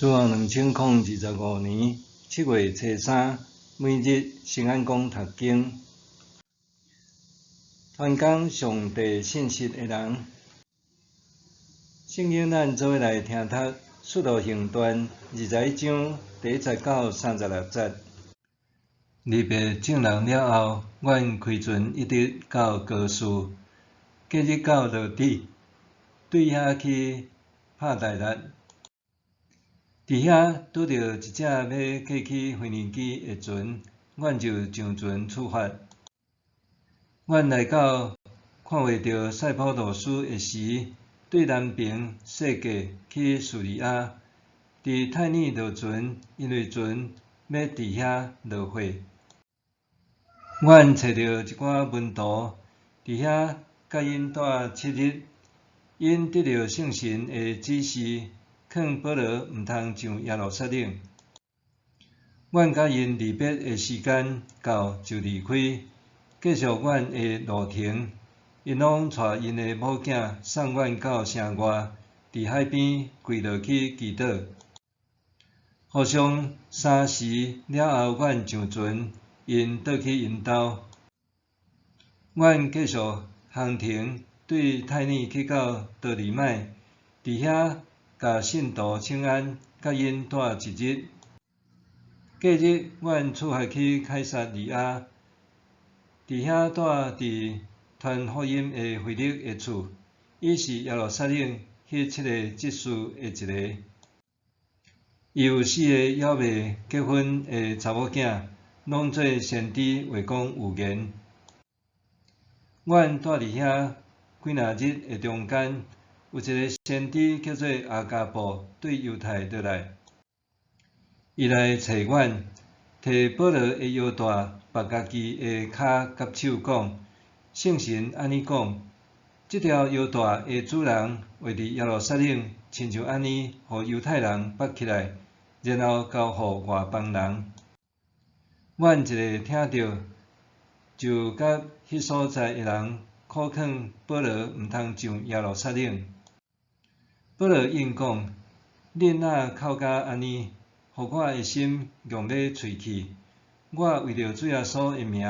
希望2025年7月初3，每日圣安宫读经，传讲上帝信息的人。圣经咱做伙来听读《使徒行传》21章第1节到36节。离别众人了后，阮开船一直到高斯，隔日到罗底，对遐去拍大力。伫遐拄着一只要过去腓尼基的船，阮就上船出发。阮来到看袂到塞浦路斯的时，对南边踅过去叙利亚。伫泰尼落船，因为船要伫遐落货。阮找到一寡门徒，伫遐甲因住7日。因得到圣神的指示，劝保罗毋通上耶路撒冷。阮甲因离别的时间到，就离开，继续阮的路程。因拢带因的某囝送阮到城外，伫海边跪落去祈祷。互相相视了后，阮上船，因倒去因兜。阮继续航程，对泰尼去到多利麦，伫遐甲信徒请安，甲因住1日。隔日，阮出发去凯撒利亚，伫遐住伫传福音的腓力的厝，伊是耶路撒冷迄7个执事的一个。伊有4个还未结婚的查某囝，拢做先知话讲预言。阮住伫遐几若日的中间，有一个先知叫做阿加布，对犹太落来。伊来找阮，摕保罗的腰带绑家己的骹甲手，讲：圣神安尼讲，即条腰带的主人会伫耶路撒冷，亲像安尼，互犹太人绑起来，然后交互外邦人。阮一个听到，就甲迄所在的人苦劝保罗毋通上耶路撒冷。保罗应讲：恁若哭甲安尼，互我的心强要喙去。我为着主耶稣的名，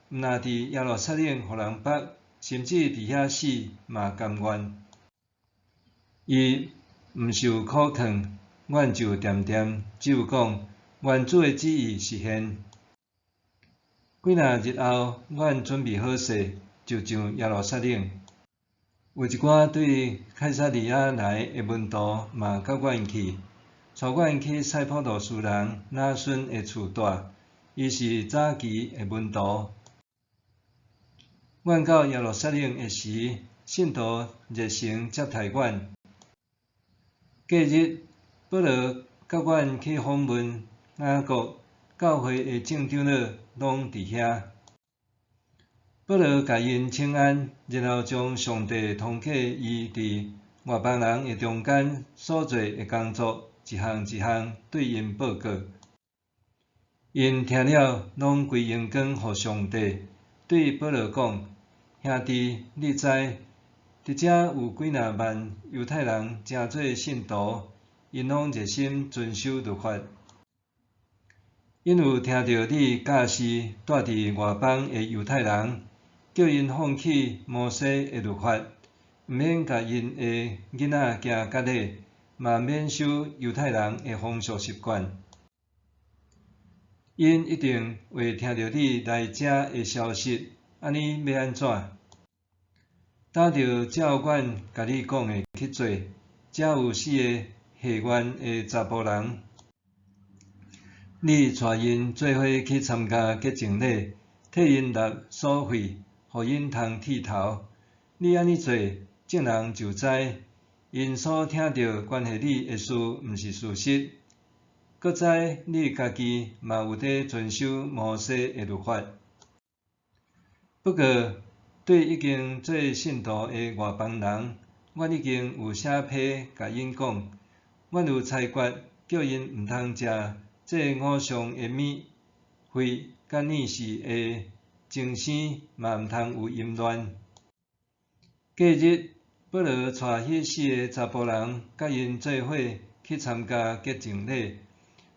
毋若伫耶路撒冷互人绑，甚至伫遐死嘛甘愿。伊毋受苦劝，阮就恬恬只有讲：愿主的旨意实现。几若日后，阮准备好势，就上耶路撒冷。有一寡对凯撒利亚来的门徒嘛甲阮去，带阮去塞浦路斯人拿孙的厝住，伊是早期的门徒。阮到耶路撒冷的时，信徒热情接待阮。隔日，保罗甲阮去访问雅各教会的正长老，拢伫遐。保罗甲因请安，然后将上帝通启伊伫外邦人的中间所做的工作一项一项对因报告。因听了，拢归荣光互上帝，对保罗讲：兄弟，你知，伫遮有几若万犹太人诚做信徒，因拢热心遵守律法。因有听到你教示住伫外邦的犹太人，叫因放弃摩西的律法，毋免甲因的囡仔行割礼，嘛免守犹太人的风俗习惯。因一定会听到你来遮的消息，安尼要安怎？打着照阮甲你讲的去做。遮有4个下院的查甫人，你带因做伙去参加洁净礼，替因纳所费，互因通剃头。你安尼做，众人就知因所听到关系你的事毋是事实。搁知你家己嘛有在遵守摩西的律法。不过，对已经做信徒的外邦人，阮已经有写批甲因讲，阮有裁决叫因毋通食这5项的米，血甲念事的精生嘛毋通有淫乱。隔日，保罗带迄4个查甫人甲因做伙去参加洁净礼，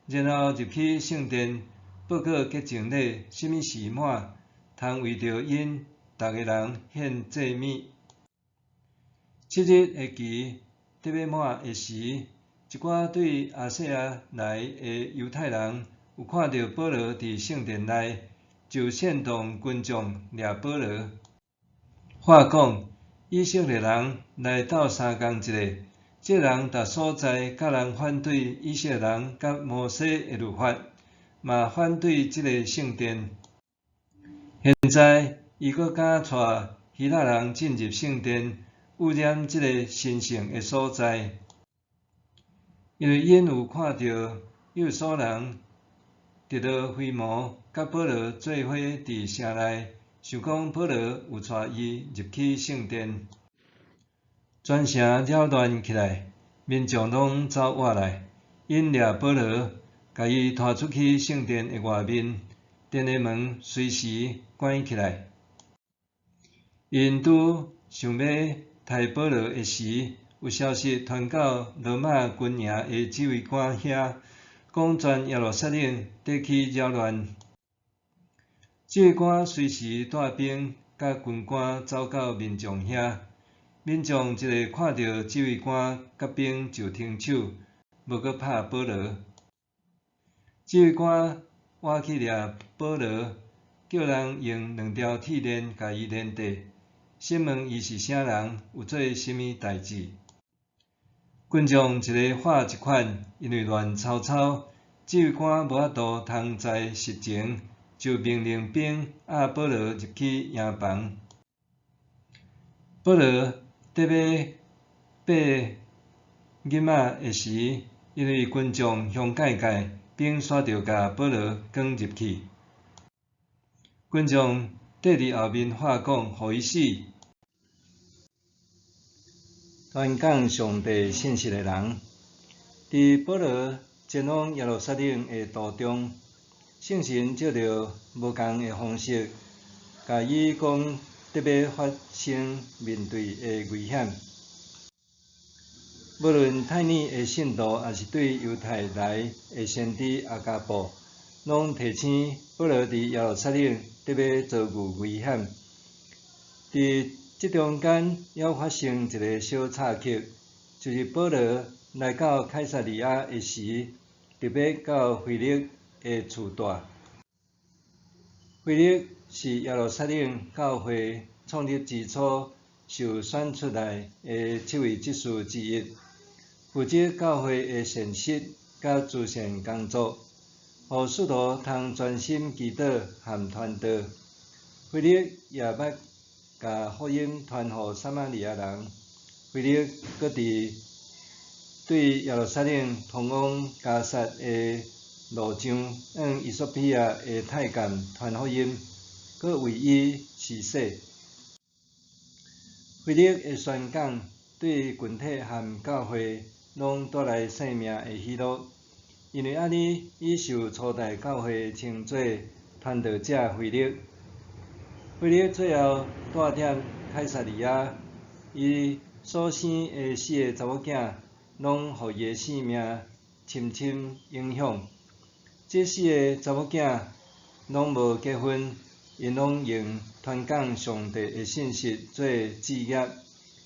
然后入去圣殿报告洁净礼什么时满，通为着因逐个人献祭物。7日的期得要满的时，一寡对亚细亚来的犹太人有看到保罗伫圣殿内，就煽动群众掠保罗。话讲，以色列人来斗3工一个，这人逐所在甲人反对以色列人甲摩西的律法，嘛反对这个圣殿。现在伊阁敢带希腊人进入圣殿，污染这个神圣的所在，因为因有看到有所人得到灰毛，甲保罗做伙伫城内，想讲保罗有带伊入去圣殿，全城扰乱起来，民众拢走活来，因掠保罗，甲伊拖出去圣殿的外面，殿的门随时关起来。因拄想要杀保罗的时，有消息传到罗马军营的指挥官遐，讲全耶路撒冷得去扰乱。指挥官随时带兵甲军官走到民众遐，民众一个看到指挥官甲兵就停手，无阁拍保罗。指挥官挖去掠保罗，叫人用2条铁链甲伊连地。审问伊是啥人，有做甚物代志。群众一个喊一款，因为乱吵吵，指挥官无法度通知实情，就命令兵押保罗入去营房。保罗得要爬银仔的时，因为群众向界界，兵煞着甲保罗赶入去。群众缀伫后面话讲，互伊死。传讲上帝信息的人，伫保罗前往耶路撒冷的途中，圣神借着无同的方式，甲伊讲得要发生面对的危险。无论太软的信徒，也是对犹太来的先知阿加布，拢提醒保罗伫耶路撒冷得要遭遇危险。伫这中间还发生一个小插曲，就是保罗来到凯撒利亚的时，特别到腓力的厝住。腓力是耶路撒冷教会创立之初受选出来的7位执事之一，负责教会的善事甲慈善工作，互使徒通专心祈祷和传道。腓力也捌甲福音传互撒玛利亚人。腓力搁伫对耶路撒冷通往加萨的路上，向以索比亚的太监传福音，搁为伊施洗。腓力的宣讲对群体和教会拢带来生命的喜乐，因为安尼，伊受初代教会称作传道者腓力。腓力最后带踮凯撒利亚，伊所生的4个查某囝，拢互伊的性命深深影响。这4个查某囝拢无结婚，因拢用传讲上帝的信息做职业，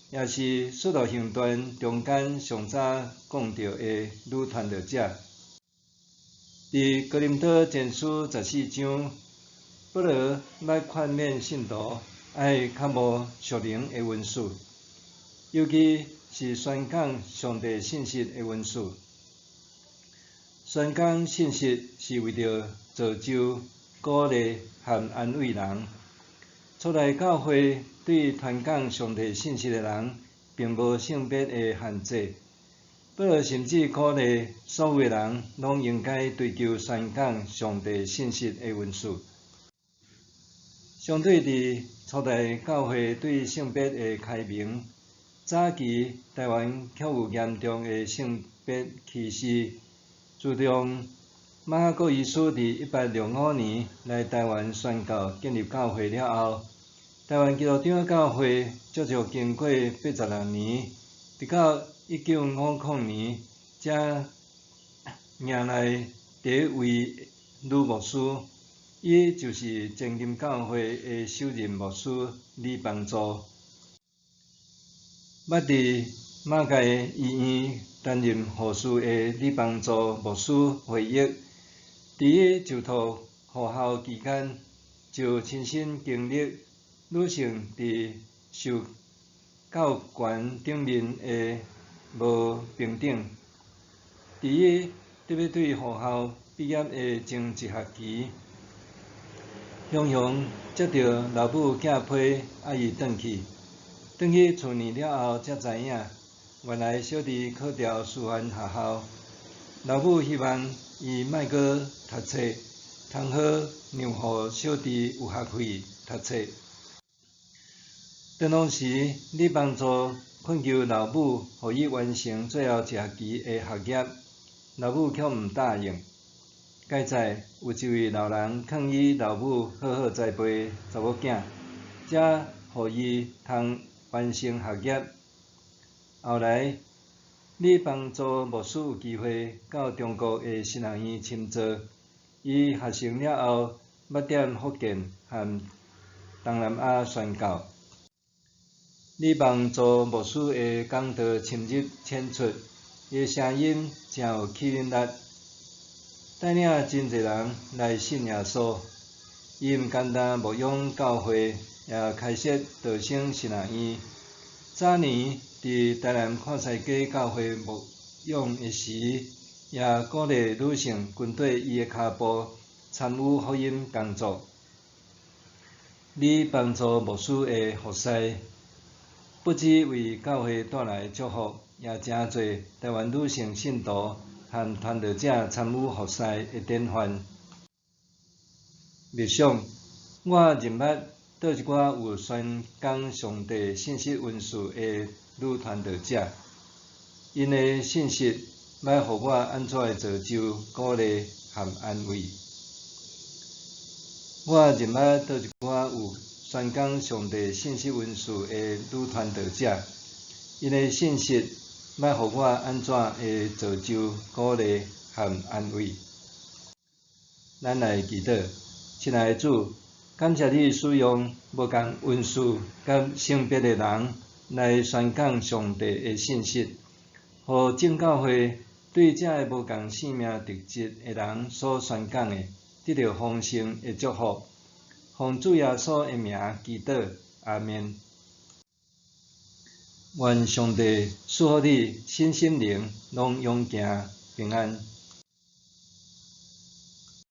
也是使徒行传中间上早讲到的女传道者。伫哥林多前书14章，保罗捌劝勉信徒爱较无属灵的文士，尤其是宣讲上帝信息的文士。宣讲信息是为着造就、鼓励和安慰人。初代教会对传讲上帝信息的人，并无性别的限制。保罗甚至鼓励所有的人拢应该追求宣讲上帝信息的文士。相对伫初代教会对性别的开明，早期台湾却有严重的性别歧视。自从马可哥医师伫1865年来台湾宣教建立教会了后，台湾基督长教会足足经过86年，直到1950年遮迎来第一位女牧师，伊就是前金教会的首任牧师李帮助。捌伫马街医院担任护士的李帮助牧师回忆，伫伊就读护校期间，就亲身经历女性伫受教权顶面的无平等。伫伊特别对护校毕业的前一学期，雄雄接到老母寄批要伊转去。转去厝里了后，才知影，原来小弟考调师范学校，老母希望伊莫阁读册，通好让互小弟有学费读册。转学时，你帮助恳求老母，互伊完成最后一学期的学业，老母却毋答应。介在有一位老人劝伊老母好好栽培查某囝，才互伊通完成学业。后来，你帮助牧师有机会到中国的新学院深造。伊学成了后，捌踮福建和东南亚宣教。你帮助牧师的讲道深入浅出，伊的声音真有吸引力，带领真侪人来信耶稣。伊毋简单牧养教会，也开设道生新学院。早年伫台南看西街教会牧养的时，也鼓励女性跟对伊的脚步，参与福音工作。你帮助牧师的服侍，不只为教会带来祝福，也真侪台湾女性信徒和传道者参与服侍的典范。默想，我认捌倒一寡有宣讲上帝信息文书的女传道者，因的信息要互我安怎的造就、鼓励和安慰。我认捌倒一寡有宣讲上帝信息文书的女传道者，因的信息要互我安怎的造就、鼓励和安慰。咱来祈祷，亲爱的主，感谢你使用无共文书甲性别的人来宣讲上帝的信息，互正教会对这个无共性命特质的人所宣讲的，得到丰盛的祝福。奉主耶稣的名祈祷，阿们。愿上帝赐福你身心灵拢永行平安。